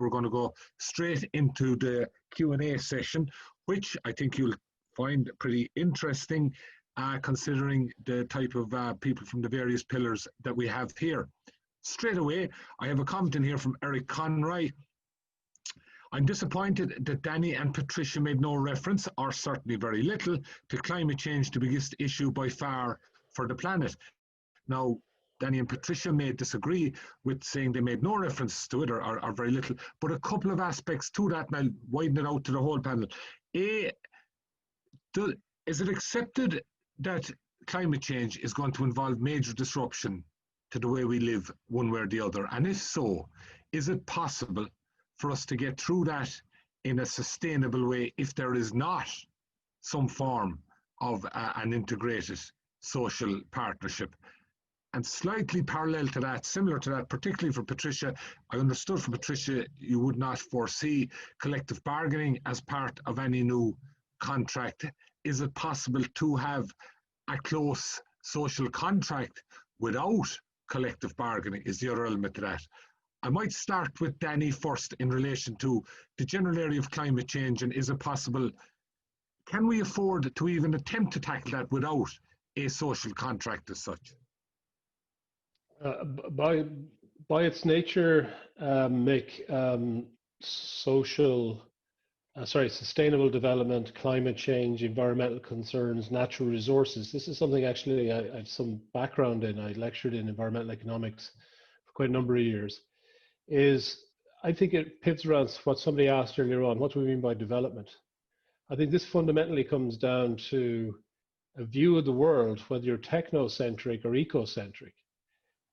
we're going to go straight into the Q&A session, which I think you'll find pretty interesting, considering the type of people from the various pillars that we have here. Straight away, I have a comment in here from Eric Conroy. I'm disappointed that Danny and Patricia made no reference, or certainly very little, to climate change, the biggest issue by far for the planet. Now, Danny and Patricia may disagree with saying they made no reference to it, or very little, but a couple of aspects to that, and I'll widen it out to the whole panel. A, is it accepted that climate change is going to involve major disruption to the way we live one way or the other? And if so, is it possible for us to get through that in a sustainable way if there is not some form of an integrated social partnership? And slightly parallel to that, similar to that, particularly for Patricia, I understood from Patricia you would not foresee collective bargaining as part of any new contract. Is it possible to have a close social contract without collective bargaining, is the other element to that. I might start with Danny first in relation to the general area of climate change, and is it possible, can we afford to even attempt to tackle that without a social contract as such? By its nature, Mick, sustainable development, climate change, environmental concerns, natural resources. This is something actually I have some background in. I lectured in environmental economics for quite a number of years. I think it pivots around what somebody asked earlier on, what do we mean by development? I think this fundamentally comes down to a view of the world, whether you're technocentric or ecocentric.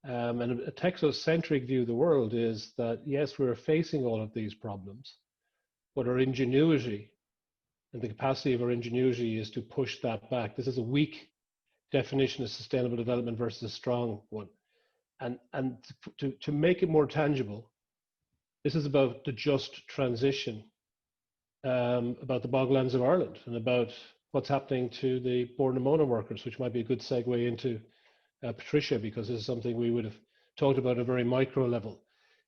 And a technocentric view of the world is that, yes, we're facing all of these problems, but our ingenuity and the capacity of our ingenuity is to push that back. This is a weak definition of sustainable development versus a strong one. And to make it more tangible, this is about the just transition, about the boglands of Ireland, and about what's happening to the Bord na Móna workers, which might be a good segue into Patricia, because this is something we would have talked about at a very micro level,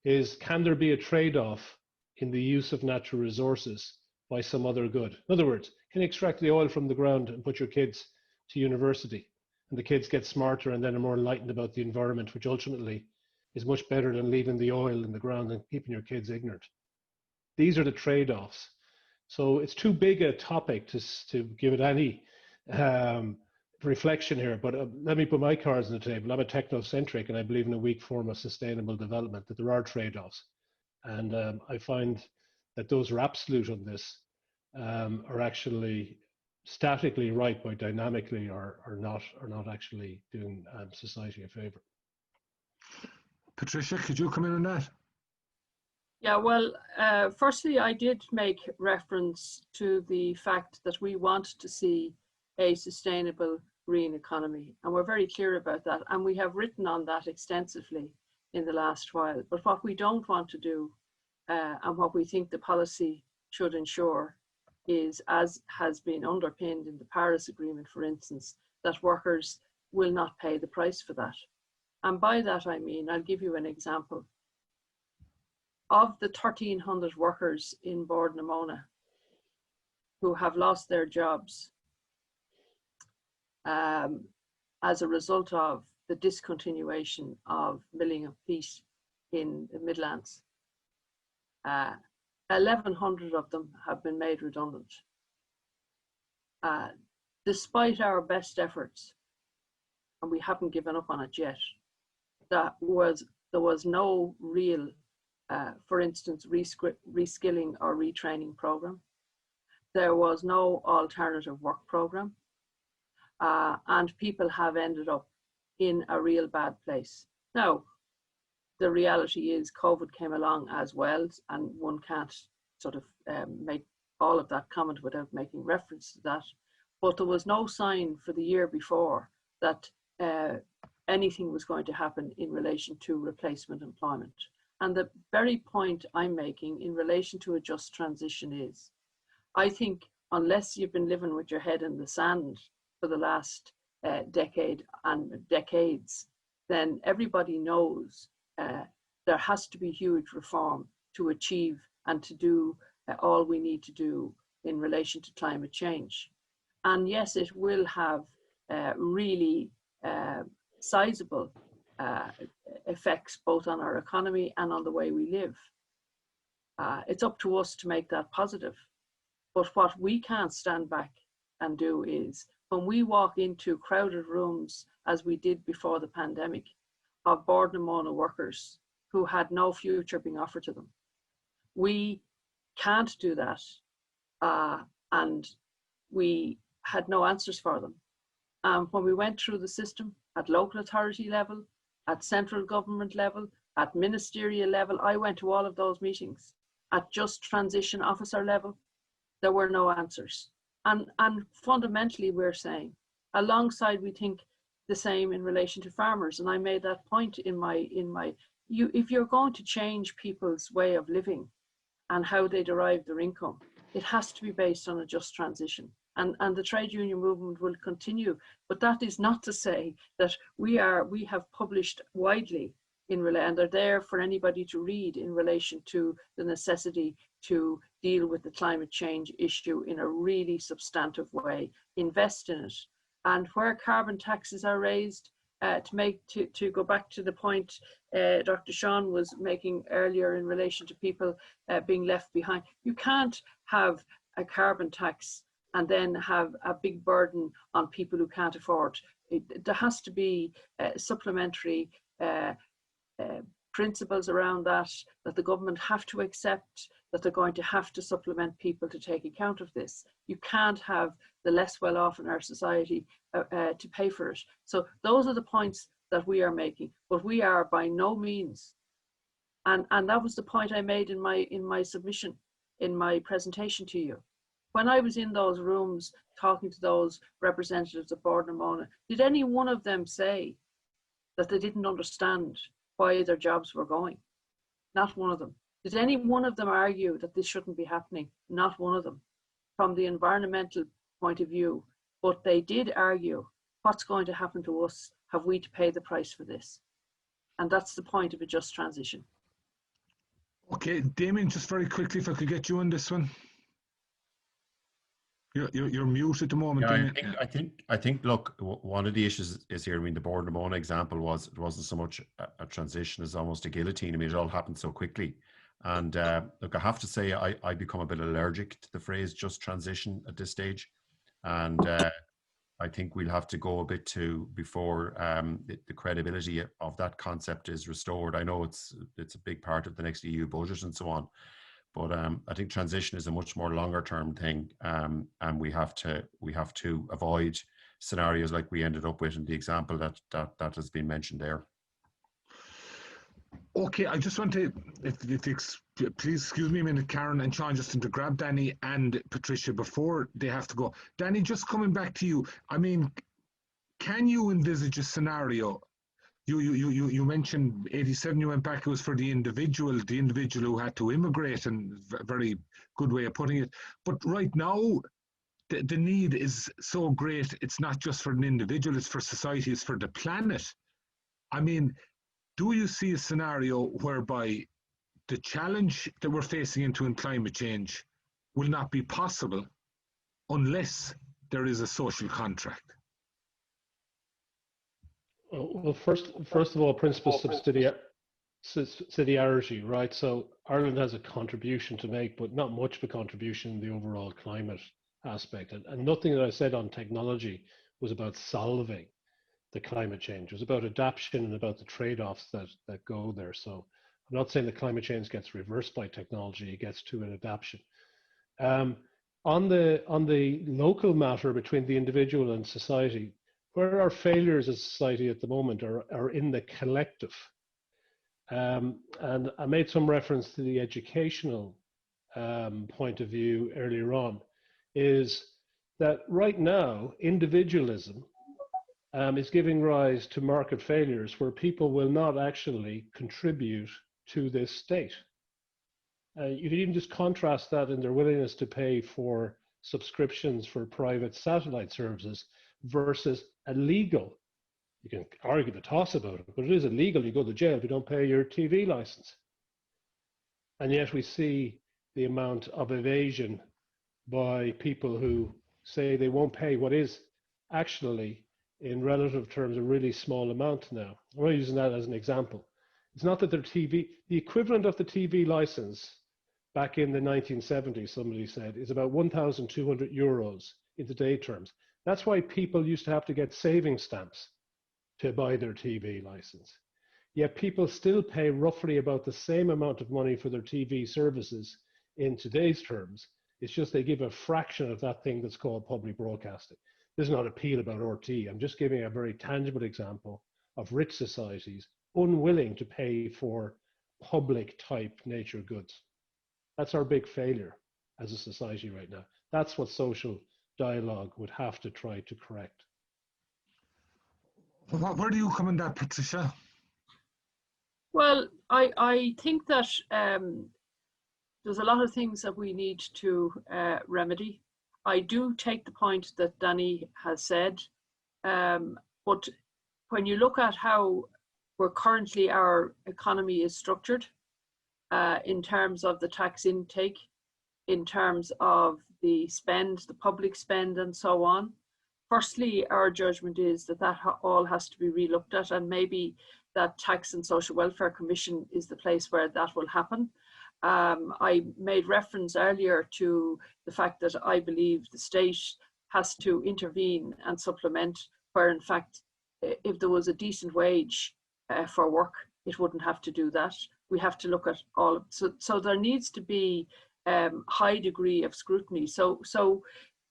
is can there be a trade-off in the use of natural resources by some other good? In other words, can you extract the oil from the ground and put your kids to university, and the kids get smarter and then are more enlightened about the environment, which ultimately is much better than leaving the oil in the ground and keeping your kids ignorant? These are the trade-offs. So it's too big a topic to give it any reflection here, but let me put my cards on the table. I'm a technocentric, and I believe in a weak form of sustainable development, that there are trade-offs. And I find that those are absolute on this, are actually statically right, but dynamically are not actually doing society a favor. Patricia, could you come in on that? Yeah, well, firstly, I did make reference to the fact that we want to see a sustainable green economy, and we're very clear about that, and we have written on that extensively in the last while. But what we don't want to do, and what we think the policy should ensure, is, as has been underpinned in the Paris Agreement, for instance, that workers will not pay the price for that. And by that I mean, I'll give you an example. Of the 1,300 workers in Bord na Móna who have lost their jobs as a result of the discontinuation of milling of peat in the Midlands, 1,100 of them have been made redundant. Despite our best efforts, and we haven't given up on it yet, there was no real, for instance, reskilling or retraining program. There was no alternative work program, and people have ended up in a real bad place. Now, the reality is COVID came along as well, and one can't sort of make all of that comment without making reference to that. But there was no sign for the year before that anything was going to happen in relation to replacement employment. And the very point I'm making in relation to a just transition is, I think unless you've been living with your head in the sand for the last decade and decades, then everybody knows there has to be huge reform to achieve and to do all we need to do in relation to climate change. And yes, it will have really sizable effects both on our economy and on the way we live. It's up to us to make that positive. But what we can't stand back and do is, when we walk into crowded rooms, as we did before the pandemic, of Bord na Móna workers who had no future being offered to them, we can't do that. And we had no answers for them. When we went through the system at local authority level, at central government level, at ministerial level, I went to all of those meetings. At just transition officer level, there were no answers. And fundamentally, we're saying, alongside, we think the same in relation to farmers. And I made that point in my if you're going to change people's way of living and how they derive their income, it has to be based on a just transition. And the trade union movement will continue. But that is not to say that we have published widely and they're there for anybody to read in relation to the necessity to deal with the climate change issue in a really substantive way, invest in it. And where carbon taxes are raised, to go back to the point Dr. Sean was making earlier in relation to people being left behind, you can't have a carbon tax and then have a big burden on people who can't afford. There has to be supplementary principles around that the government have to accept, that they're going to have to supplement people to take account of this. You can't have the less well off in our society to pay for it. So those are the points that we are making, but we are by no means, and that was the point I made in my submission, in my presentation to you. When I was in those rooms talking to those representatives of Bord na Móna, did any one of them say that they didn't understand why their jobs were going? Not one of them. Did any one of them argue that this shouldn't be happening? Not one of them, from the environmental point of view. But they did argue, what's going to happen to us? Have we to pay the price for this? And that's the point of a just transition. Okay, Damien, just very quickly, if I could get you on this one. You're mute at the moment. Yeah, I think. Look, one of the issues is here. I mean, the Bord na Móna example it wasn't so much a transition as almost a guillotine. I mean, it all happened so quickly. And look, I have to say, I become a bit allergic to the phrase "just transition" at this stage, and I think we'll have to go a bit before the credibility of that concept is restored. I know it's a big part of the next EU budget and so on. But I think transition is a much more longer term thing, and we have to avoid scenarios like we ended up with in the example that has been mentioned there. Okay, I just want to, please excuse me a minute, Karen and Sean, just to grab Danny and Patricia before they have to go. Danny, just coming back to you, I mean, can you envisage a scenario? You mentioned 87, you went back, it was for the individual who had to immigrate, and a very good way of putting it. But right now, the need is so great, it's not just for an individual, it's for society, it's for the planet. I mean, do you see a scenario whereby the challenge that we're facing into in climate change will not be possible unless there is a social contract? Well, first of all, principle subsidiarity, right? So Ireland has a contribution to make, but not much of a contribution in the overall climate aspect. And nothing that I said on technology was about solving the climate change. It was about adaptation and about the trade-offs that go there. So I'm not saying that climate change gets reversed by technology, it gets to an adaptation. On the local matter between the individual and society, where our failures as a society at the moment are in the collective. And I made some reference to the educational point of view earlier on, is that right now, individualism is giving rise to market failures where people will not actually contribute to this state. You can even just contrast that in their willingness to pay for subscriptions for private satellite services versus illegal. You can argue the toss about it, but it is illegal. You go to jail if you don't pay your TV license. And yet we see the amount of evasion by people who say they won't pay what is actually, in relative terms, a really small amount now. I'm only using that as an example. It's not that their TV, the equivalent of the TV license back in the 1970s, somebody said, is about 1,200 euros in today's terms. That's why people used to have to get saving stamps to buy their TV license. Yet people still pay roughly about the same amount of money for their TV services in today's terms. It's just they give a fraction of that thing that's called public broadcasting. This is not appeal about RT. I'm just giving a very tangible example of rich societies unwilling to pay for public type nature goods. That's our big failure as a society right now. That's what social dialogue would have to try to correct. Where do you come in that, Patricia? Well, I think that there's a lot of things that we need to remedy. I do take the point that Danny has said, but when you look at how currently our economy is structured, in terms of the tax intake, in terms of the spend, the public spend and so on, firstly, our judgment is that all has to be relooked at, and maybe that Tax and Social Welfare Commission is the place where that will happen. I made reference earlier to the fact that I believe the state has to intervene and supplement where, in fact, if there was a decent wage for work, it wouldn't have to do that. We have to look at all of, so there needs to be high degree of scrutiny. So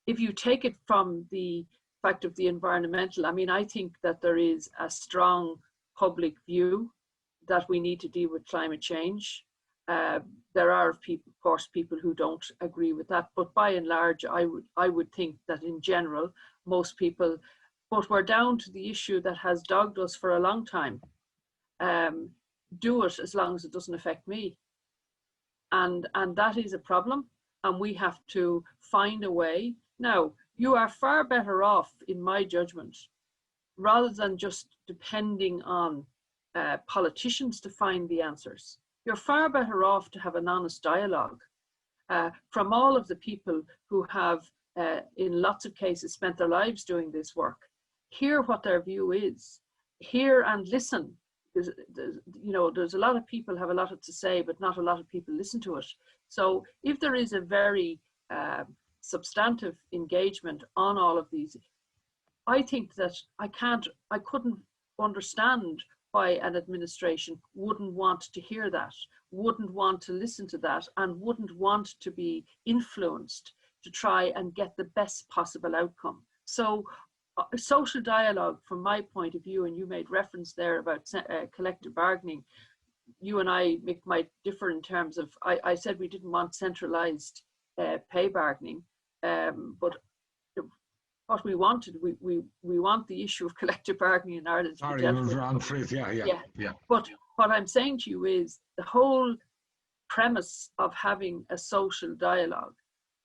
if you take it from the fact of the environmental, I mean, I think that there is a strong public view that we need to deal with climate change. There are, of course, people who don't agree with that, but by and large, I would think that in general, most people, but we're down to the issue that has dogged us for a long time. Do it as long as it doesn't affect me. And that is a problem, and we have to find a way. Now, you are far better off, in my judgment, rather than just depending on politicians to find the answers. You're far better off to have an honest dialogue from all of the people who have, in lots of cases, spent their lives doing this work. Hear what their view is. Hear and listen. There's a lot of people have a lot to say, but not a lot of people listen to it. So if there is a very substantive engagement on all of these, I think that I couldn't understand why an administration wouldn't want to hear that, wouldn't want to listen to that, and wouldn't want to be influenced to try and get the best possible outcome. So social dialogue, from my point of view, and you made reference there about collective bargaining, you and I might differ in terms of, I said we didn't want centralized pay bargaining, but what we wanted, we want the issue of collective bargaining in Ireland to be dealt with. Yeah. But what I'm saying to you is the whole premise of having a social dialogue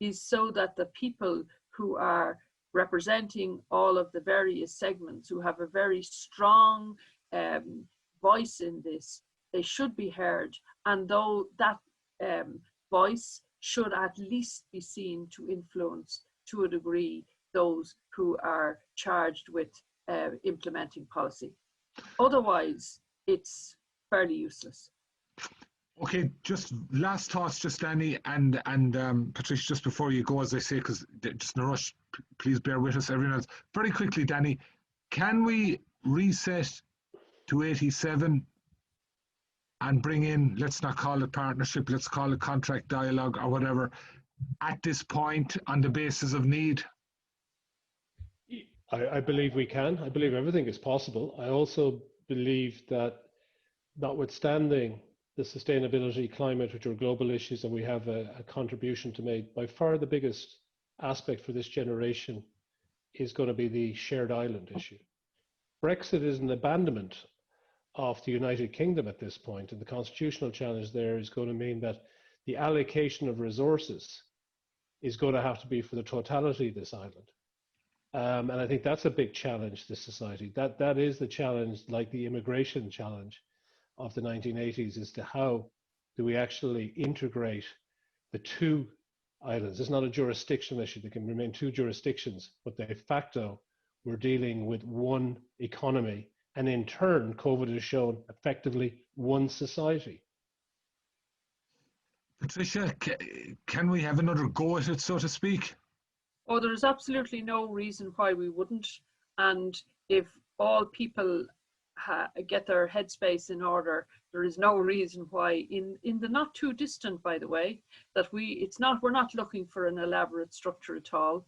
is so that the people who are representing all of the various segments, who have a very strong voice in this, they should be heard. And though that voice should at least be seen to influence, to a degree, those who are charged with implementing policy. Otherwise, it's fairly useless. Okay, just last thoughts, just Danny and Patricia, just before you go, as I say, because just in a rush, please bear with us, everyone else. Very quickly, Danny, can we reset to 87 and bring in, let's not call it partnership, let's call it contract dialogue or whatever, at this point on the basis of need? I believe we can. I believe everything is possible. I also believe that, notwithstanding the sustainability, climate, which are global issues, and we have a contribution to make, by far the biggest aspect for this generation is going to be the shared island issue. Brexit is an abandonment of the United Kingdom at this point, and the constitutional challenge there is going to mean that the allocation of resources is going to have to be for the totality of this island. And I think that's a big challenge to society. That is the challenge, like the immigration challenge of the 1980s, as to how do we actually integrate the two islands? It's not a jurisdictional issue. There can remain two jurisdictions, but de facto, we're dealing with one economy. And in turn, COVID has shown effectively one society. Patricia, can we have another go at it, so to speak? Oh, there is absolutely no reason why we wouldn't. And if all people get their headspace in order, there is no reason why in the not too distant, by the way, that we're not looking for an elaborate structure at all.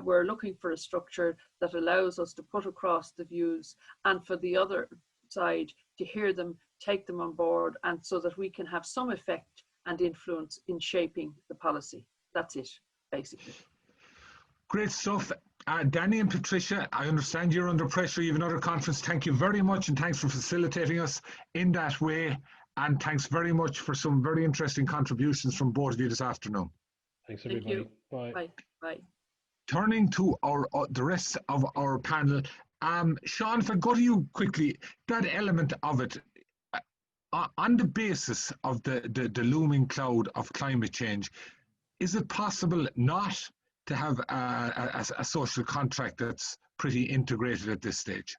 We're looking for a structure that allows us to put across the views and for the other side to hear them, take them on board, and so that we can have some effect and influence in shaping the policy. That's it, basically. Great stuff. Danny and Patricia, I understand you're under pressure. You have another conference. Thank you very much, and thanks for facilitating us in that way. And thanks very much for some very interesting contributions from both of you this afternoon. Thanks, everybody. Bye. Bye. Bye. Turning to the rest of our panel, Sean, if I go to you quickly, that element of it, on the basis of the looming cloud of climate change, is it possible not to have a social contract that's pretty integrated at this stage?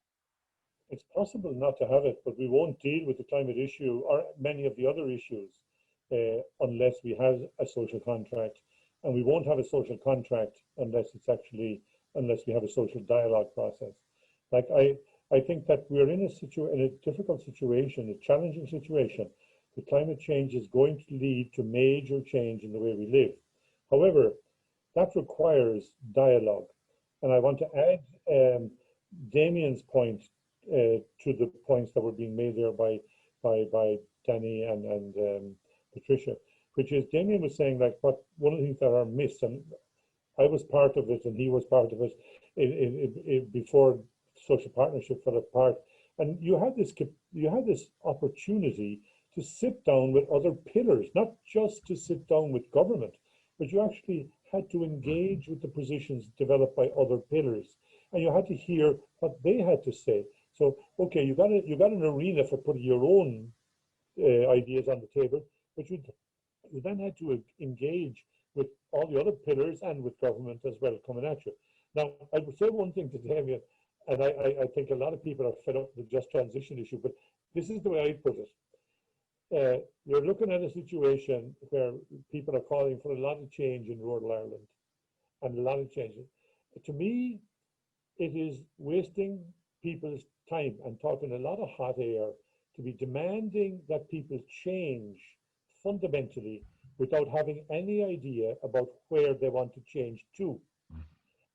It's possible not to have it, but we won't deal with the climate issue or many of the other issues unless we have a social contract. And we won't have a social contract unless we have a social dialogue process. Like I think that we're in a difficult situation, a challenging situation. The climate change is going to lead to major change in the way we live. However, that requires dialogue. And I want to add Damien's point to the points that were being made there by Danny and Patricia, which is Damien was saying, like, what one of the things that are missed, and I was part of it and he was part of it before social partnership fell apart. And you had this opportunity to sit down with other pillars, not just to sit down with government, but you actually had to engage with the positions developed by other pillars, and you had to hear what they had to say. So, okay, you got an arena for putting your own ideas on the table, but you then had to engage with all the other pillars and with government as well coming at you. Now, I would say one thing to Damien, and I think a lot of people are fed up with the just transition issue, but this is the way I put it. You're looking at a situation where people are calling for a lot of change in rural Ireland and a lot of changes. To me, it is wasting people's time and talking a lot of hot air to be demanding that people change fundamentally without having any idea about where they want to change to.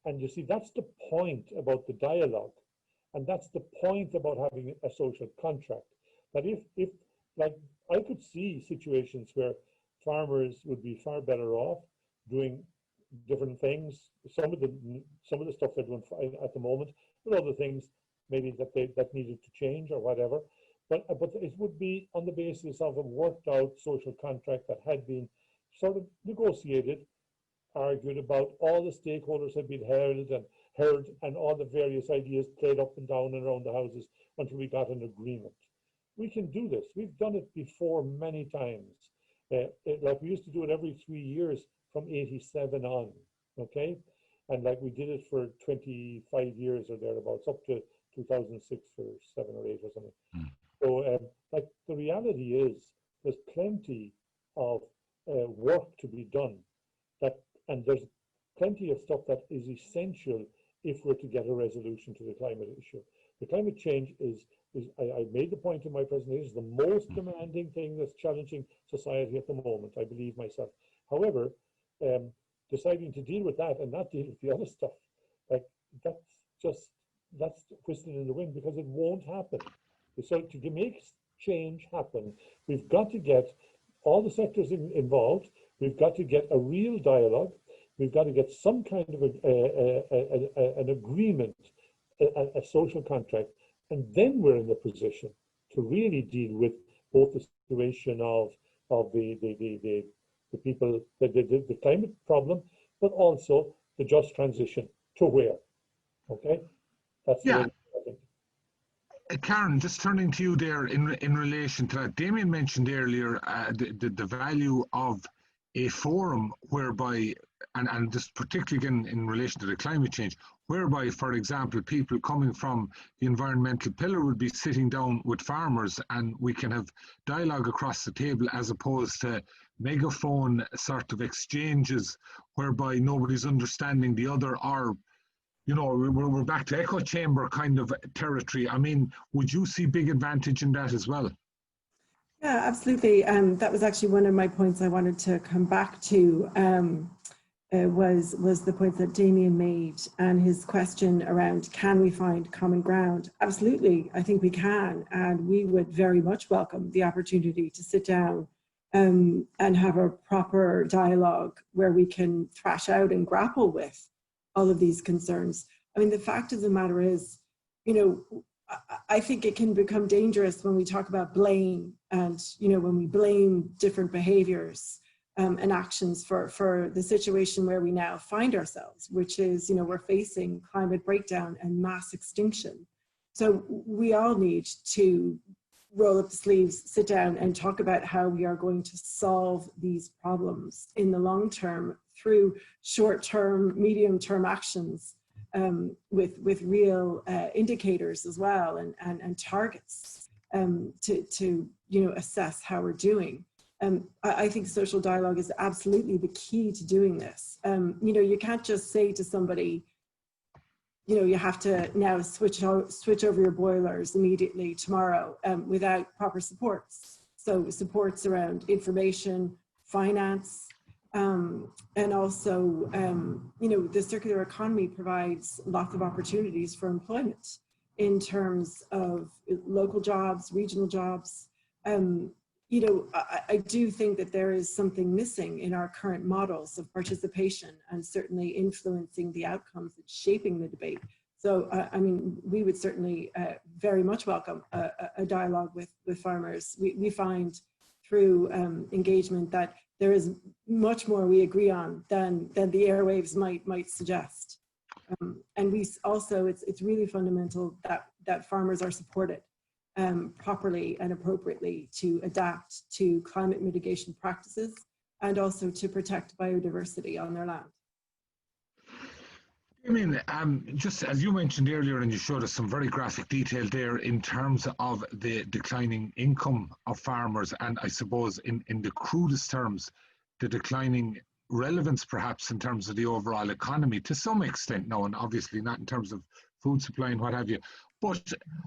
And you see, that's the point about the dialogue. And that's the point about having a social contract. That if like, I could see situations where farmers would be far better off doing different things. Some of the stuff they're doing at the moment, but other things maybe that needed to change or whatever. But it would be on the basis of a worked out social contract that had been sort of negotiated, argued about, all the stakeholders had been heard, and all the various ideas played up and down and around the houses until we got an agreement. We can do this. We've done it before many times. Like we used to do it every 3 years from '87 on, okay? And like we did it for 25 years or thereabouts, up to 2006 for 7 or 8 or something. So like the reality is there's plenty of work to be done, and there's plenty of stuff that is essential if we're to get a resolution to the climate issue. The climate change is I made the point in my presentation, is the most demanding thing that's challenging society at the moment, I believe myself. However, deciding to deal with that and not deal with the other stuff, like that's whistling in the wind, because it won't happen. So to make change happen, we've got to get all the sectors involved. We've got to get a real dialogue. We've got to get some kind of an agreement, a social contract, and then we're in the position to really deal with both the situation of the people, the climate problem, but also the just transition to where. Okay, that's the way I think. Karen, just turning to you there in relation to that, Damien mentioned earlier the value of a forum whereby, and just particularly again in relation to the climate change, whereby, for example, people coming from the environmental pillar would be sitting down with farmers and we can have dialogue across the table as opposed to megaphone sort of exchanges whereby nobody's understanding the other, or you know, we're back to echo chamber kind of territory. I mean, would you see big advantage in that as well? Yeah, absolutely. That was actually one of my points I wanted to come back to, was the point that Damien made and his question around, can we find common ground? Absolutely, I think we can, and we would very much welcome the opportunity to sit down and have a proper dialogue where we can thrash out and grapple with all of these concerns. I mean, the fact of the matter is, you know, I think it can become dangerous when we talk about blame and, you know, when we blame different behaviors and actions for the situation where we now find ourselves, which is, you know, we're facing climate breakdown and mass extinction. So we all need to roll up the sleeves, sit down and talk about how we are going to solve these problems in the long term through short-term, medium-term actions with real indicators as well and targets to you know, assess how we're doing. I think social dialogue is absolutely the key to doing this. You know, you can't just say to somebody, you know, you have to now switch over your boilers immediately tomorrow without proper supports. So supports around information, finance, and also, you know, the circular economy provides lots of opportunities for employment in terms of local jobs, regional jobs. You know, I do think that there is something missing in our current models of participation and certainly influencing the outcomes and shaping the debate. So, I mean, we would certainly very much welcome a dialogue with farmers. We find through engagement that there is much more we agree on than the airwaves might suggest. And we also, it's really fundamental that farmers are supported properly and appropriately to adapt to climate mitigation practices and also to protect biodiversity on their land. I mean, just as you mentioned earlier, and you showed us some very graphic detail there in terms of the declining income of farmers, and I suppose in the crudest terms, the declining relevance perhaps in terms of the overall economy to some extent now, and obviously not in terms of food supply and what have you. But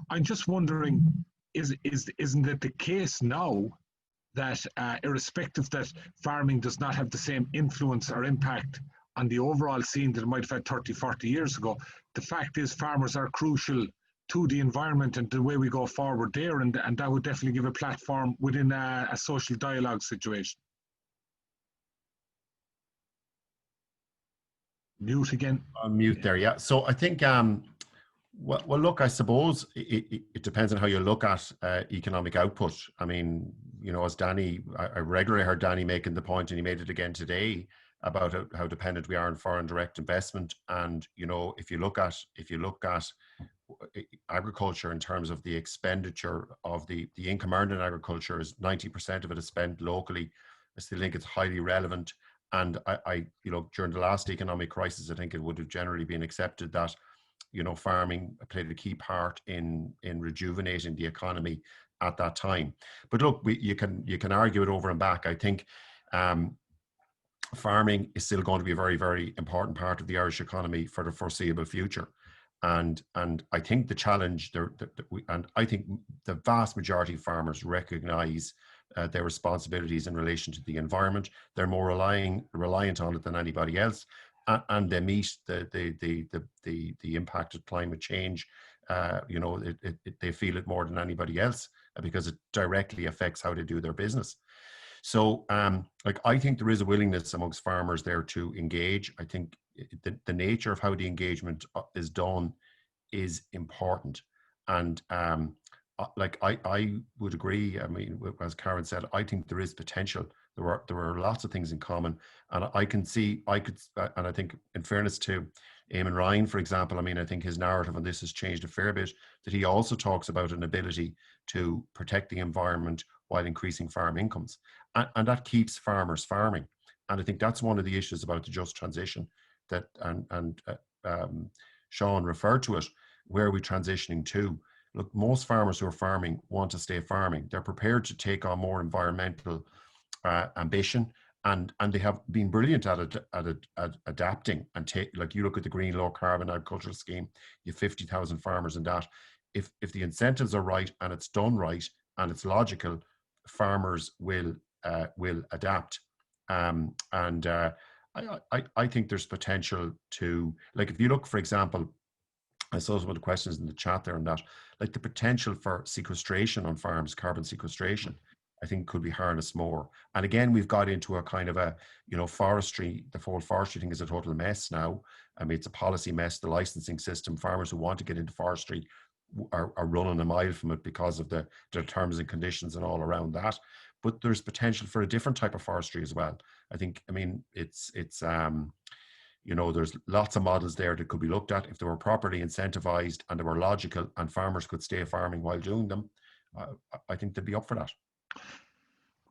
I'm just wondering, isn't it the case now that irrespective that farming does not have the same influence or impact on the overall scene that it might have had 30, 40 years ago, the fact is farmers are crucial to the environment and the way we go forward there, and that would definitely give a platform within a social dialogue situation. Mute again. On mute there, yeah. So I think, well, look, I suppose it depends on how you look at economic output. I mean, you know, as Danny, I regularly heard Danny making the point, and he made it again today, about how dependent we are on foreign direct investment. And, you know, if you look at agriculture in terms of the expenditure of the income earned in agriculture, is 90% of it is spent locally. I still think it's highly relevant. And I, you know, during the last economic crisis, I think it would have generally been accepted that, you know, farming played a key part in rejuvenating the economy at that time. But look, you can argue it over and back. I think farming is still going to be a very, very important part of the Irish economy for the foreseeable future. And I think the challenge there, and I think the vast majority of farmers recognise their responsibilities in relation to the environment. They're more reliant on it than anybody else, and they meet the impact of climate change. You know, they feel it more than anybody else because it directly affects how they do their business. So, like, I think there is a willingness amongst farmers there to engage. I think the nature of how the engagement is done is important, and like I would agree. I mean, as Karen said, I think there is potential. There are lots of things in common, and I think, in fairness to Eamon Ryan, for example, I mean, I think his narrative on this has changed a fair bit, that he also talks about an ability to protect the environment while increasing farm incomes. And that keeps farmers farming. And I think that's one of the issues about the just transition that, Sean referred to it, where are we transitioning to? Look, most farmers who are farming want to stay farming. They're prepared to take on more environmental ambition, and they have been brilliant at adapting and take, like you look at the green low carbon agricultural scheme, you have 50,000 farmers in that. If the incentives are right and it's done right and it's logical, farmers will adapt. I think there's potential to, like, if you look, for example, I saw some of the questions in the chat there and that, like the potential for sequestration on farms, carbon sequestration, I think could be harnessed more. And again, we've got into a kind of a, forestry, the whole forestry thing is a total mess now. I mean, it's a policy mess, the licensing system. Farmers who want to get into forestry are running a mile from it because of their terms and conditions and all around that. But there's potential for a different type of forestry as well. I think, I mean, it's there's lots of models there that could be looked at if they were properly incentivized and they were logical and farmers could stay farming while doing them. I think they'd be up for that.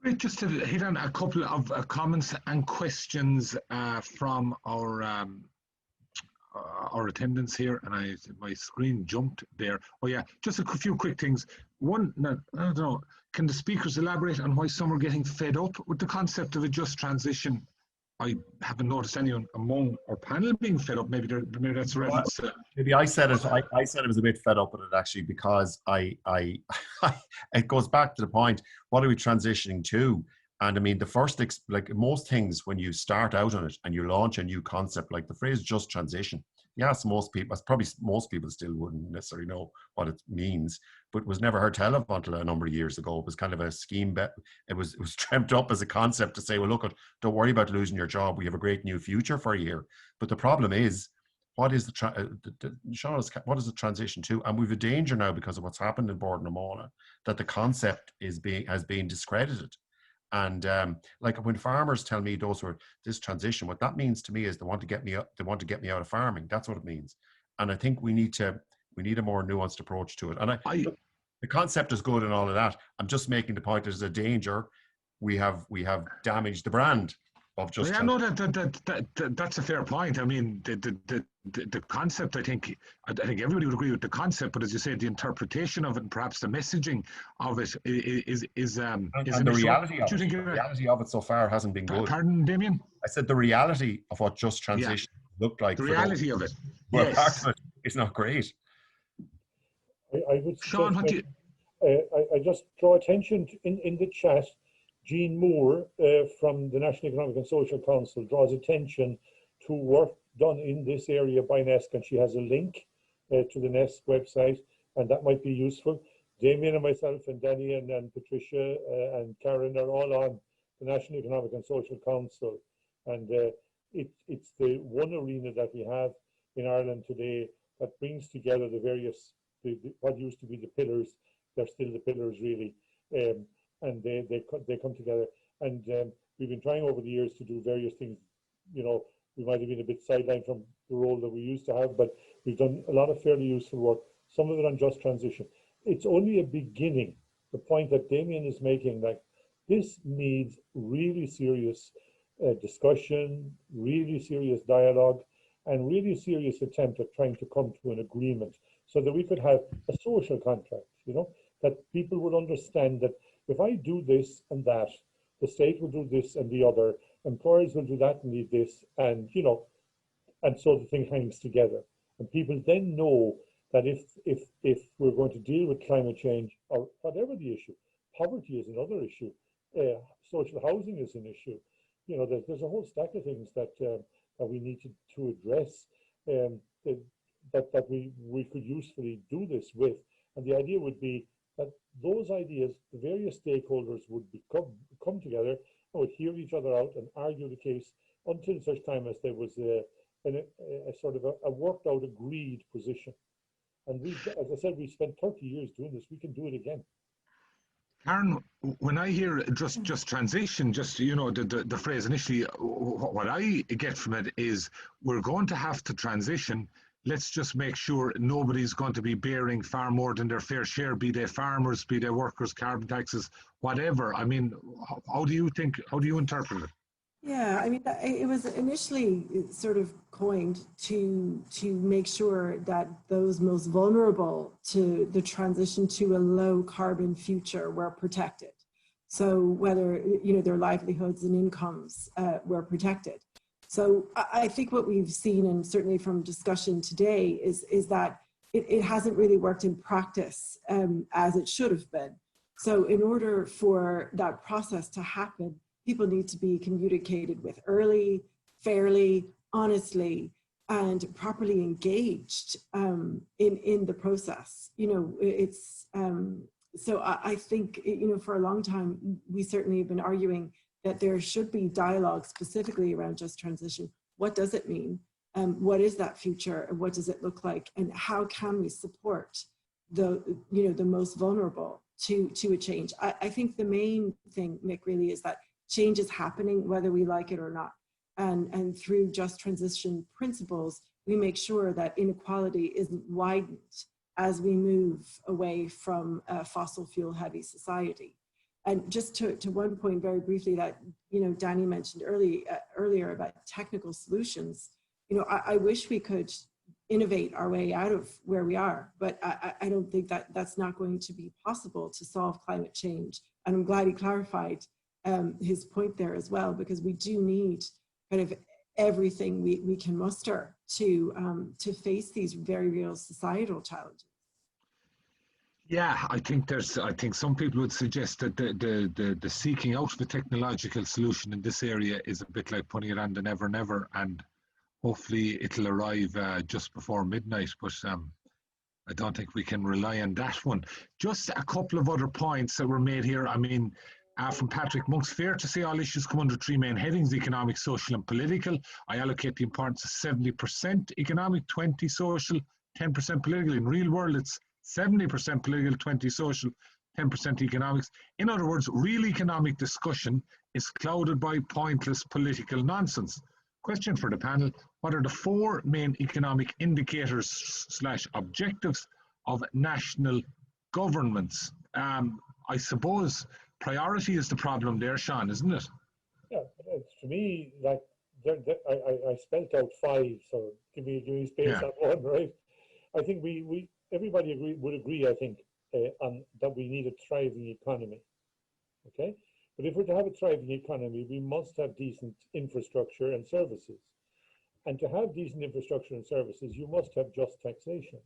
Great, just to hit on a couple of comments and questions from our attendants here, and my screen jumped there. Oh yeah, just a few quick things. One, I don't know, can the speakers elaborate on why some are getting fed up with the concept of a just transition? I haven't noticed anyone among our panel being fed up. Maybe that's a reference. Maybe I said it. I said I was a bit fed up with it actually, because it goes back to the point. What are we transitioning to? And I mean, the first, like most things, when you start out on it and you launch a new concept, like the phrase "just transition," yes, most people still wouldn't necessarily know what it means, but it was never heard tell of until a number of years ago. It was kind of a scheme. It was dreamt up as a concept to say, well, look, don't worry about losing your job. We have a great new future for you here. But the problem is, what is what is the transition to? And we've a danger now because of what's happened in Borden and Mona, that the concept has been discredited. And like when farmers tell me this transition, what that means to me is they want to get me out of farming. That's what it means. And I think we need a more nuanced approach to it. And the concept is good and all of that. I'm just making the point there's a danger. We have damaged the brand of just. Yeah, no, that's a fair point. I mean, the concept, I think everybody would agree with the concept, but as you say, the interpretation of it and perhaps the messaging of it is and the reality of it so far hasn't been good. Pardon, Damien? I said the reality of what just transition looked like. The reality of it. Yes. Part of it is not great. I would Sean, what do you... I just draw attention to, in the chat, Jean Moore from the National Economic and Social Council draws attention to work done in this area by NESC, and she has a link to the NESC website, and that might be useful. Damien and myself and Danny and Patricia and Karen are all on the National Economic and Social Council, and it's the one arena that we have in Ireland today that brings together the various, what used to be the pillars. They're still the pillars really, and they come together. And we've been trying over the years to do various things. We might have been a bit sidelined from the role that we used to have, but we've done a lot of fairly useful work, some of it on just transition. It's only a beginning. The point that Damien is making, like, this needs really serious discussion, really serious dialogue, and really serious attempt at trying to come to an agreement so that we could have a social contract, that people would understand that if I do this and that, the state will do this and the other, employers will do that and need this, and and so the thing hangs together. And people then know that if we're going to deal with climate change or whatever the issue, poverty is another issue, social housing is an issue. There's a whole stack of things that we need to address, that we could usefully do this with. And the idea would be that those ideas, the various stakeholders would come together and would hear each other out and argue the case until such time as there was a sort of a worked out, agreed position. And as I said, we spent 30 years doing this. We can do it again. Karen, when I hear just transition, just, you know, the phrase initially, what I get from it is we're going to have to transition. Let's just make sure nobody's going to be bearing far more than their fair share, be they farmers, be they workers, carbon taxes, whatever. I mean, how do you interpret it? Yeah, I mean, it was initially sort of coined to make sure that those most vulnerable to the transition to a low carbon future were protected. So whether, you know, their livelihoods and incomes were protected. So I think what we've seen, and certainly from discussion today, is that it hasn't really worked in practice as it should have been. So in order for that process to happen, people need to be communicated with early, fairly, honestly, and properly engaged in the process. You know, it's, so I think, you know, for a long time, we certainly have been arguing that there should be dialogue specifically around just transition. What does it mean? What is that future? And what does it look like? And how can we support the, you know, the most vulnerable to a change? I think the main thing, Mick, really is that change is happening whether we like it or not. And through just transition principles, we make sure that inequality isn't widened as we move away from a fossil fuel heavy society. And just to one point very briefly that, you know, Danny mentioned earlier about technical solutions, you know, I wish we could innovate our way out of where we are, but I don't think that that's not going to be possible to solve climate change. And I'm glad he clarified his point there as well, because we do need kind of everything we can muster to face these very real societal challenges. Yeah, I think some people would suggest that the seeking out of a technological solution in this area is a bit like putting it on the never never, and hopefully it'll arrive just before midnight, but I don't think we can rely on that one. Just a couple of other points that were made here. I mean, from Patrick Monk's, fair to say all issues come under three main headings: economic, social and political. I allocate the importance of 70% economic, 20 social, 10% political. In real world, it's 70% political, 20 social, 10% economics. In other words, real economic discussion is clouded by pointless political nonsense. Question for the panel: what are the four main economic indicators / objectives of national governments? I suppose priority is the problem there, Sean, isn't it? Yeah, to me, like, I spelled out five, so give me space on one, right? I think everybody would agree, I think, on that we need a thriving economy, okay? But if we're to have a thriving economy, we must have decent infrastructure and services. And to have decent infrastructure and services, you must have just taxation.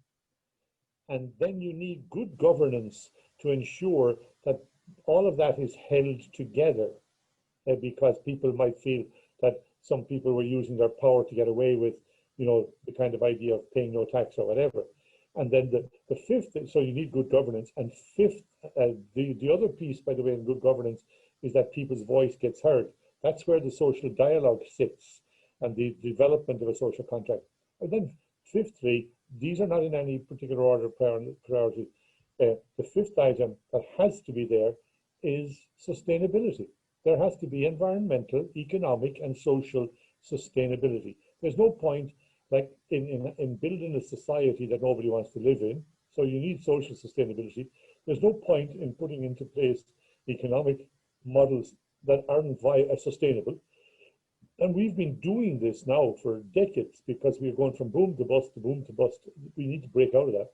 And then you need good governance to ensure that all of that is held together, because people might feel that some people were using their power to get away with, you know, the kind of idea of paying no tax or whatever. And then the fifth, so you need good governance. And fifth, the other piece, by the way, in good governance is that people's voice gets heard. That's where the social dialogue sits and the development of a social contract. And then fifthly, these are not in any particular order of priority. The fifth item that has to be there is sustainability. There has to be environmental, economic, and social sustainability. There's no point like in building a society that nobody wants to live in, so you need social sustainability. There's no point in putting into place economic models that aren't sustainable. And we've been doing this now for decades because we're going from boom to bust to boom to bust. We need to break out of that.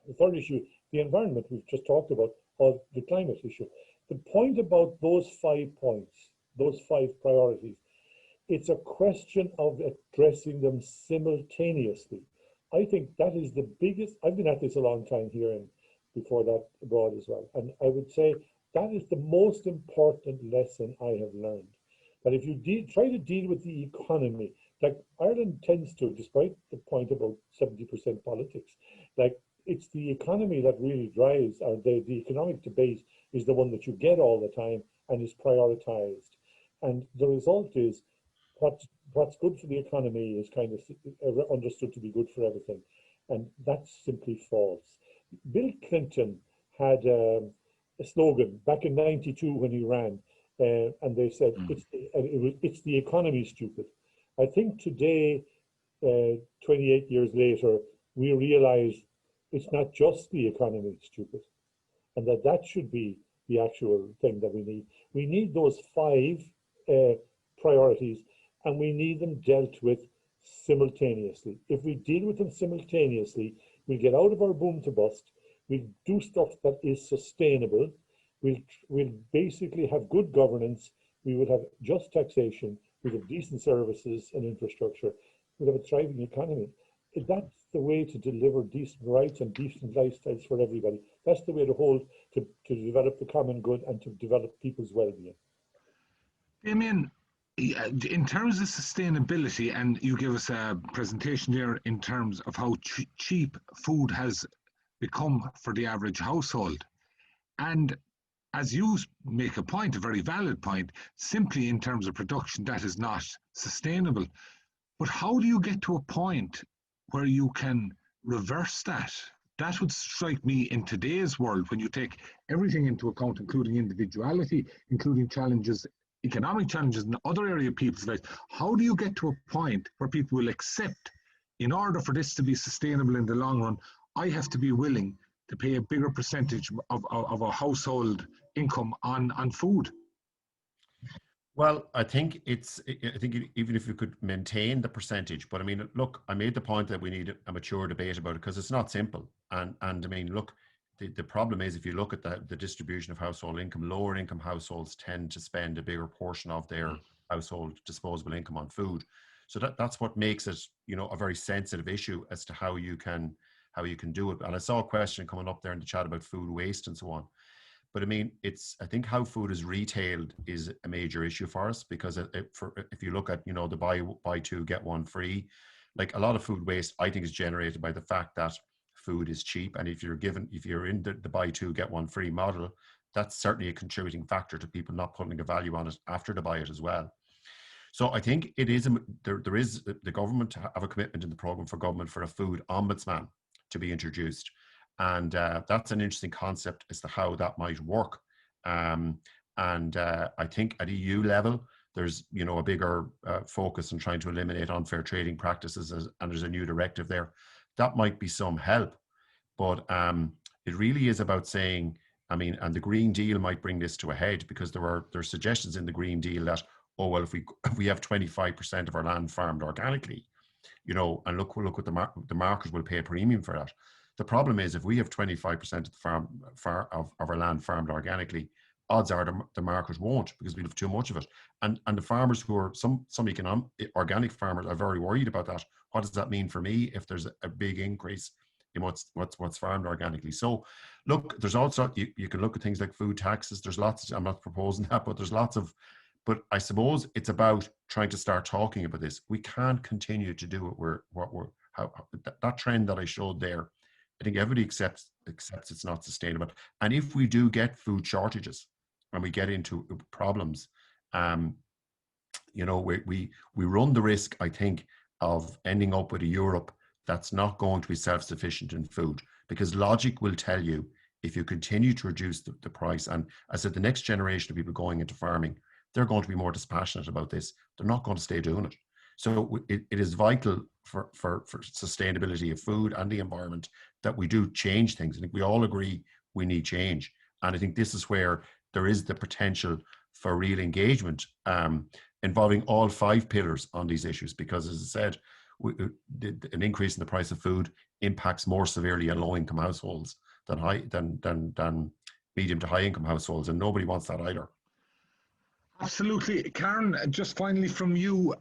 The third issue, the environment we've just talked about, or the climate issue. The point about those 5 points, those 5 priorities, it's a question of addressing them simultaneously. I think that is the biggest. I've been at this a long time here and before that abroad as well. And I would say that is the most important lesson I have learned. That if you try to deal with the economy, like Ireland tends to, despite the point about 70% politics, like it's the economy that really drives, or the economic debate is the one that you get all the time and is prioritized. And the result is what's good for the economy is kind of understood to be good for everything. And that's simply false. Bill Clinton had a slogan back in '92 when he ran, and they said it's the economy, stupid. I think today, 28 years later, we realize it's not just the economy, stupid, and that should be the actual thing that we need. We need those 5 priorities, and we need them dealt with simultaneously. If we deal with them simultaneously, we'll get out of our boom to bust. We'll do stuff that is sustainable. We'll basically have good governance. We will have just taxation. We'll have decent services and infrastructure. We'll have a thriving economy. That's the way to deliver decent rights and decent lifestyles for everybody. That's the way to develop the common good and to develop people's well-being. Damien, in terms of sustainability, and you give us a presentation there in terms of how cheap food has become for the average household. And as you make a point, a very valid point, simply in terms of production, that is not sustainable. But how do you get to a point where you can reverse that? That would strike me in today's world, when you take everything into account, including individuality, including challenges, economic challenges in other area of people's lives. How do you get to a point where people will accept, in order for this to be sustainable in the long run, I have to be willing to pay a bigger percentage of a household income on food? Well, I think even if you could maintain the percentage, but I mean, look, I made the point that we need a mature debate about it, because it's not simple. And I mean, look, the problem is, if you look at the distribution of household income, lower income households tend to spend a bigger portion of their household disposable income on food. So that's what makes it, you know, a very sensitive issue as to how you can do it. And I saw a question coming up there in the chat about food waste and so on. But I mean, I think how food is retailed is a major issue for us, because if you look at, you know, the buy 2 get 1 free, like a lot of food waste, I think, is generated by the fact that food is cheap. And if you're in the buy 2 get 1 free model, that's certainly a contributing factor to people not putting a value on it after they buy it as well. So I think it is there is the government to have a commitment in the program for government for a food ombudsman to be introduced. And that's an interesting concept as to how that might work. I think at EU level, there's, you know, a bigger focus on trying to eliminate unfair trading practices, and there's a new directive there. That might be some help, but it really is about saying, I mean, and the Green Deal might bring this to a head, because there are suggestions in the Green Deal that, oh, well, if we have 25% of our land farmed organically, you know, and look what the market will pay a premium for that. The problem is, if we have 25% of our land farmed organically, odds are the market won't, because we have too much of it. And the farmers who are some organic farmers are very worried about that. What does that mean for me if there's a big increase in what's farmed organically? So look, there's also, you can look at things like food taxes. There's lots, I'm not proposing that, but there's lots of, but I suppose it's about trying to start talking about this. We can't continue to do it that trend that I showed there. I think everybody accepts it's not sustainable. And if we do get food shortages and we get into problems, you know, we run the risk, I think, of ending up with a Europe that's not going to be self-sufficient in food, because logic will tell you, if you continue to reduce the price, and as I said, the next generation of people going into farming, they're going to be more dispassionate about this. They're not going to stay doing it. So it is vital for sustainability of food and the environment that we do change things. I think we all agree we need change. And I think this is where there is the potential for real engagement involving all 5 pillars on these issues, because, as I said, an increase in the price of food impacts more severely on low-income households than medium to high-income households, and nobody wants that either. Absolutely. Karen, just finally from you,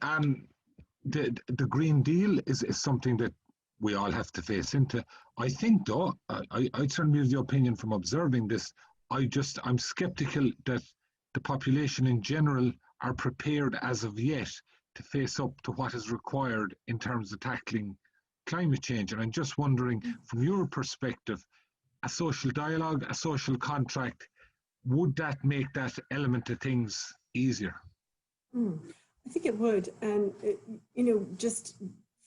the Green Deal is something that we all have to face into. I think, though, I'd certainly have the opinion from observing this, I'm skeptical that the population in general are prepared as of yet to face up to what is required in terms of tackling climate change. And I'm just wondering, from your perspective, a social dialogue, a social contract, would that make that element of things easier? I think it would. And, you know, just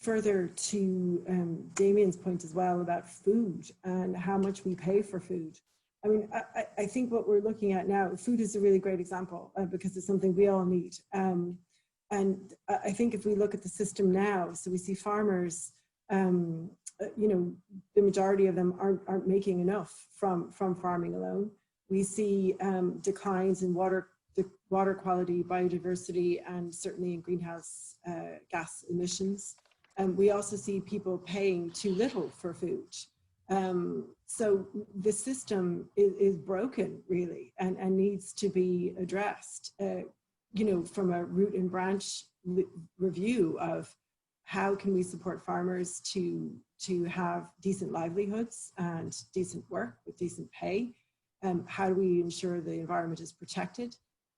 further to Damien's point as well about food and how much we pay for food. I mean, I think what we're looking at now, food is a really great example because it's something we all need. And I think if we look at the system now, so we see farmers, you know, the majority of them aren't making enough from farming alone. We see declines in water quality, biodiversity, and certainly in greenhouse gas emissions. We also see people paying too little for food. So the system is broken, really, and needs to be addressed, you know, from a root and branch review of how can we support farmers to have decent livelihoods and decent work with decent pay. How do we ensure the environment is protected?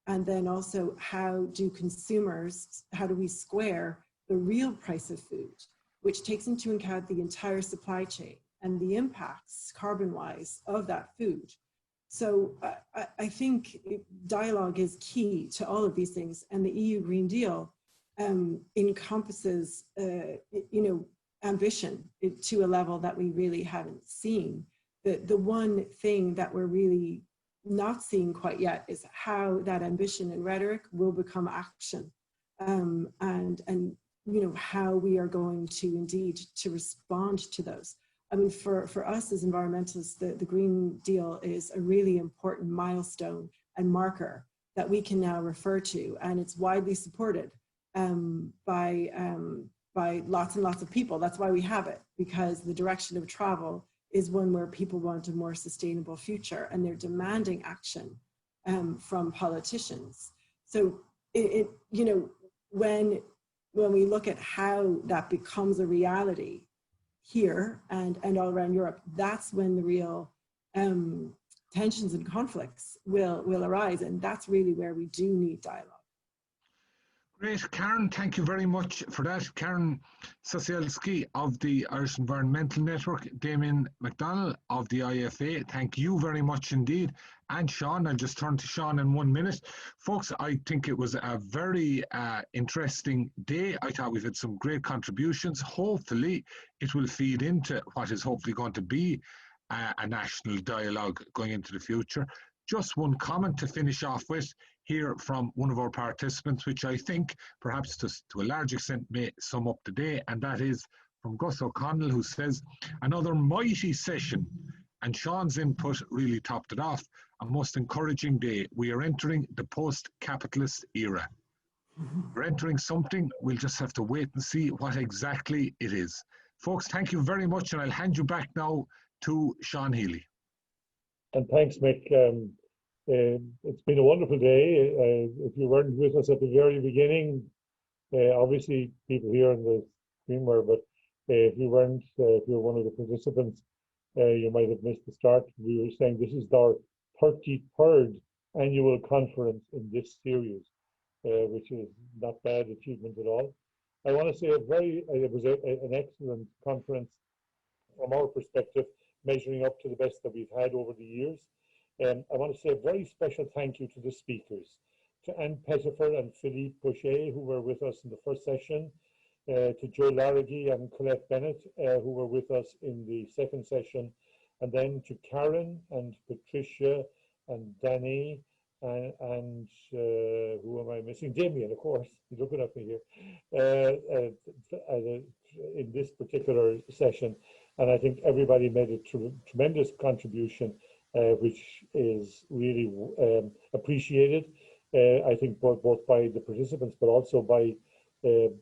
And then also, how do we square the real price of food, which takes into account the entire supply chain and the impacts carbon-wise of that food. So I think dialogue is key to all of these things, and the EU Green Deal encompasses, you know, ambition to a level that we really haven't seen. The one thing that we're really not seeing quite yet is how that ambition and rhetoric will become action, and you know, how we are going to indeed to respond to those. I mean, for us as environmentalists, the Green Deal is a really important milestone and marker that we can now refer to, and it's widely supported by lots and lots of people. That's why we have it, because the direction of travel is one where people want a more sustainable future, and they're demanding action from politicians. So you know, when we look at how that becomes a reality here and all around Europe, that's when the real tensions and conflicts will arise, and that's really where we do need dialogue. Great, Karen, thank you very much for that. Karen Sosielski of the Irish Environmental Network, Damien McDonnell of the IFA, thank you very much indeed. And Sean, I'll just turn to Sean in 1 minute. Folks, I think it was a very interesting day. I thought we've had some great contributions. Hopefully, it will feed into what is hopefully going to be a national dialogue going into the future. Just one comment to finish off with here from one of our participants, which I think perhaps to a large extent may sum up the day, and that is from Gus O'Connell, who says, another mighty session, and Sean's input really topped it off. A most encouraging day. We are entering the post-capitalist era. We're entering something, we'll just have to wait and see what exactly it is. Folks, thank you very much, and I'll hand you back now to Sean Healy. And thanks, Mick. It's been a wonderful day. If you weren't with us at the very beginning, obviously people here on the screen were, but if you weren't, if you're one of the participants, you might have missed the start. We were saying this is our 33rd annual conference in this series, which is not bad achievement at all. I want to say it was an excellent conference from our perspective, measuring up to the best that we've had over the years. I want to say a very special thank you to the speakers, to Anne Pettifer and Philippe Boucher, who were with us in the first session, to Joe Larraghy and Colette Bennett, who were with us in the second session, and then to Karen and Patricia and Danny and who am I missing? Damien, of course, you're looking at me here, in this particular session. And I think everybody made a tremendous contribution, which is really appreciated, I think both by the participants, but also by the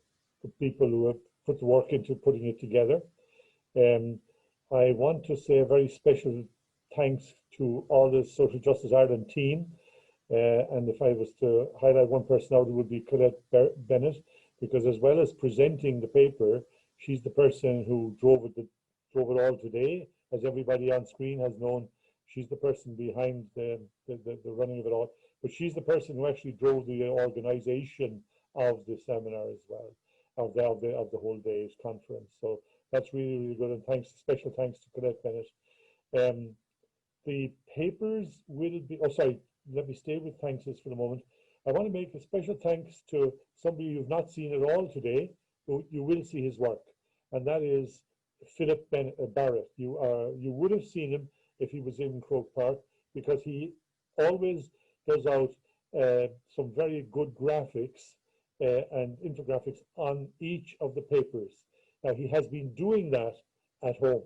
people who have put the work into putting it together. I want to say a very special thanks to all the Social Justice Ireland team. And if I was to highlight one person out, it would be Colette Bennett, because as well as presenting the paper, she's the person who drove it all today. As everybody on screen has known, she's the person behind the running of it all. But she's the person who actually drove the organization of the seminar as well, of the whole day's conference. So that's really, really good. And special thanks to Colette Bennett. The papers will be, let me stay with thanks for the moment. I want to make a special thanks to somebody you've not seen at all today, but you will see his work, and that is Philip Barrett. You would have seen him if he was in Croke Park. because he always does out some very good graphics and infographics on each of the papers. Now, he has been doing that at home,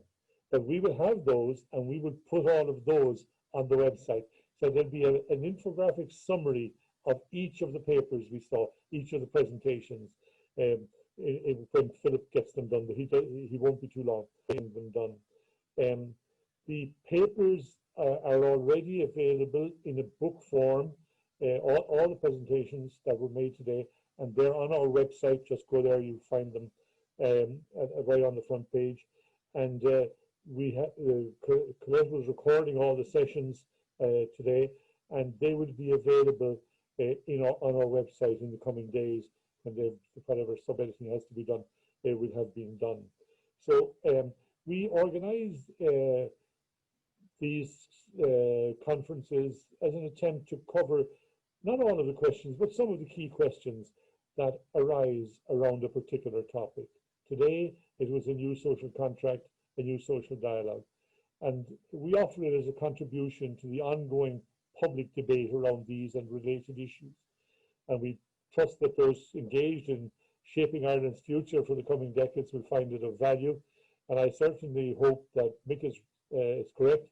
but we will have those, and we will put all of those on the website. So there'll be an infographic summary of each of the papers we saw, each of the presentations, when Philip gets them done, but he won't be too long getting them done. The papers are already available in a book form, all the presentations that were made today, and they're on our website. Just go there, you'll find them right on the front page. And we have Colette was recording all the sessions today, and they will be available on our website in the coming days, and whatever sub-editing has to be done, it will have been done. So we organize these conferences as an attempt to cover not all of the questions, but some of the key questions that arise around a particular topic. Today, it was a new social contract, a new social dialogue. And we offer it as a contribution to the ongoing public debate around these and related issues. And we trust that those engaged in shaping Ireland's future for the coming decades will find it of value. And I certainly hope that Mick is correct,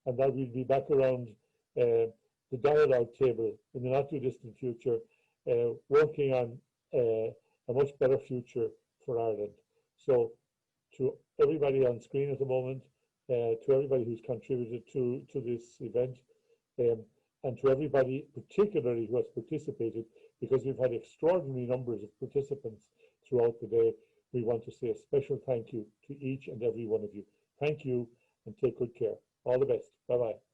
and that we'll be back around the dialogue table in the not too distant future, working on a much better future for Ireland. So to everybody on screen at the moment, to everybody who's contributed to this event, and to everybody particularly who has participated, because we've had extraordinary numbers of participants throughout the day, we want to say a special thank you to each and every one of you. Thank you, and take good care. All the best. Bye-bye.